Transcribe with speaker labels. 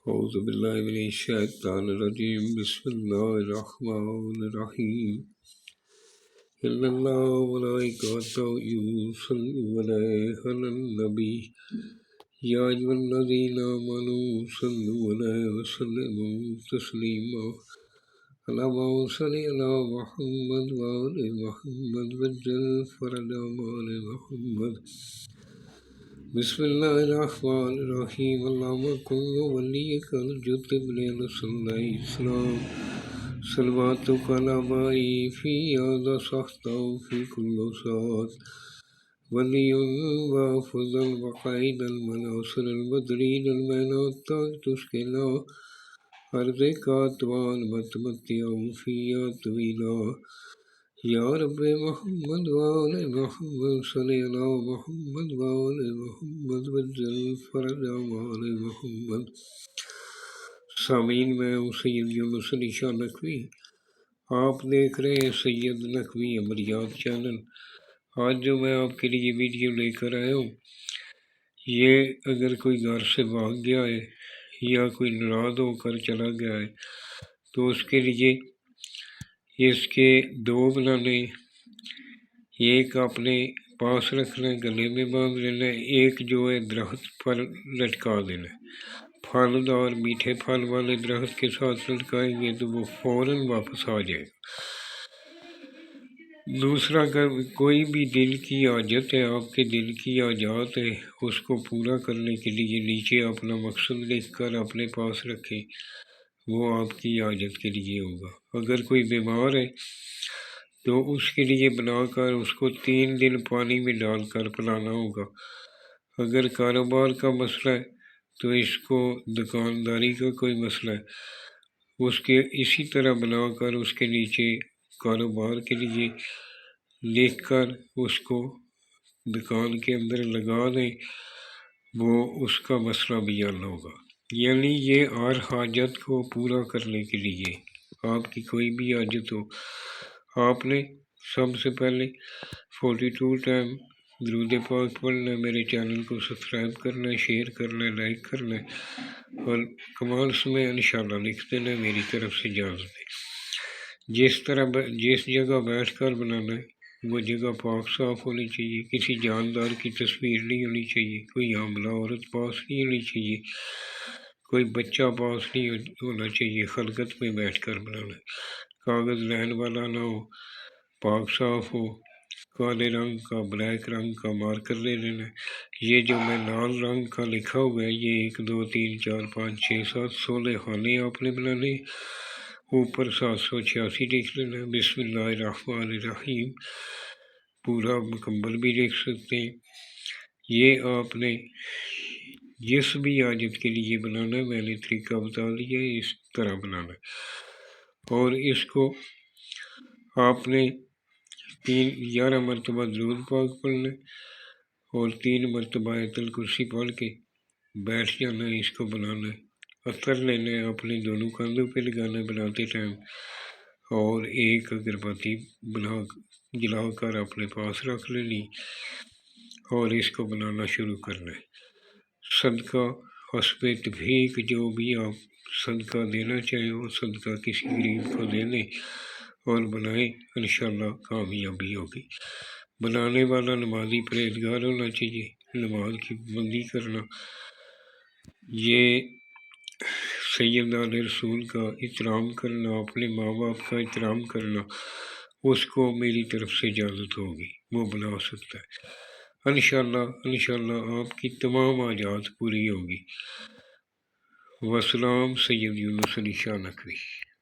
Speaker 1: أعوذ بالله من الشيطان الرجيم بسم الله الرحمن الرحيم إن الله وملائكته يصلون على النبي يا أيها الذين آمنوا صلوا عليه وسلموا تسليما اللهم صل على محمد وآل محمد وجل فرج آل محمد بسم الله الرحمن الرحيم اللهم كن وليك الجد بن صلى الإسلام صلواتك على ماء في هذا سخط في كل ساعة ولي وافظا وقائد المناصر البدرين المنات تشكلا أرضك أطوال متمتعا فيها طويلا یا رب محمد وآل محمد صلی علی محمد وآل محمد وجل فرج آل محمد۔ سامعین، میں ہوں سید یونس علی شاہ نقوی، آپ دیکھ رہے ہیں سید نقوی عملیات چینل۔ آج جو میں آپ کے لیے ویڈیو لے کر آیا ہوں، یہ اگر کوئی گھر سے بھاگ گیا ہے یا کوئی ناراض ہو کر چلا گیا ہے تو اس کے لیے اس کے دو بنانے، ایک اپنے پاس رکھنا ہے، گلے میں باندھ لینا ہے، ایک جو ہے درخت پر لٹکا دینا ہے۔ پھلدار میٹھے پھل والے درخت کے ساتھ لٹکائیں گے تو وہ فوراً واپس آ جائے گا۔ دوسرا، اگر کوئی بھی دل کی حاجت ہے، آپ کے دل کی حاجات ہے، اس کو پورا کرنے کے لیے نیچے اپنا مقصد لکھ کر اپنے پاس رکھیں، وہ آپ کی حاجت کے لیے ہوگا۔ اگر کوئی بیمار ہے تو اس کے لیے بنا کر اس کو 3 دن پانی میں ڈال کر پلانا ہوگا۔ اگر کاروبار کا مسئلہ ہے تو اس کو، دکانداری کا کوئی مسئلہ ہے، اس کے اسی طرح بنا کر اس کے نیچے کاروبار کے لیے لکھ کر اس کو دکان کے اندر لگا دیں، وہ اس کا مسئلہ بھی حل ہوگا۔ یعنی یہ ہر حاجت کو پورا کرنے کے لیے، آپ کی کوئی بھی حاجت ہو، آپ نے سب سے پہلے 42 ٹائم درود پاک پڑھنا ہے، میرے چینل کو سبسکرائب کرنا ہے، شیئر کرنا ہے، لائک کرنا ہے اور کمنٹس میں انشاءاللہ لکھ دینا ہے میری طرف سے اجازت ہے۔ جس جگہ بیٹھ کر بنانا ہے وہ جگہ پاک صاف ہونی چاہیے، کسی جاندار کی تصویر نہیں ہونی چاہیے، کوئی حاملہ عورت پاس نہیں ہونی چاہیے، کوئی بچہ پاس نہیں ہونا چاہیے، خلقت میں بیٹھ کر بنانا ہے۔ کاغذ لین والا نہ ہو، پاک صاف ہو، کالے رنگ کا، بلیک رنگ کا مارکر لے لینا ہے۔ یہ جو میں لال رنگ کا لکھا ہوا ہے، یہ 1 2 3 4 5 6 7 16 خانے آپ نے بنانے، اوپر 786 لکھ لینا ہے۔ بسم اللہ الرحمن الرحیم پورا مکمل بھی لکھ سکتے ہیں۔ یہ آپ نے جس بھی حاجت کے لیے بنانا ہے، میں نے طریقہ بتا دیا ہے، اس طرح بنانا ہے۔ اور اس کو آپ نے 11 مرتبہ درود پاک پڑھنا ہے اور 3 مرتبہ آیت الکرسی پڑھ کے بیٹھ جانا ہے، اس کو بنانا ہے۔ عطر لینا ہے، اپنے دونوں کندھوں پہ لگانا ہے بناتے ٹائم، اور ایک اگربتی جلا کر اپنے پاس رکھ لینی اور اس کو بنانا شروع کرنا ہے۔ صدقہ حسب تفیق، جو بھی آپ صدقہ دینا چاہیں وہ صدقہ کسی غریب کو دے دیں اور بنائیں، انشاءاللہ کامیابی ہوگی۔ بنانے والا نمازی پرہیزگار ہونا چاہیے، نماز کی پابندی کرنا، یہ سیدنا رسول کا احترام کرنا، اپنے ماں باپ کا احترام کرنا، اس کو میری طرف سے اجازت ہوگی، وہ بنا سکتا ہے۔ انشاءاللہ آپ کی تمام حاجات پوری ہوگی۔ وسلام، سید یونس علی شاہ نقوی۔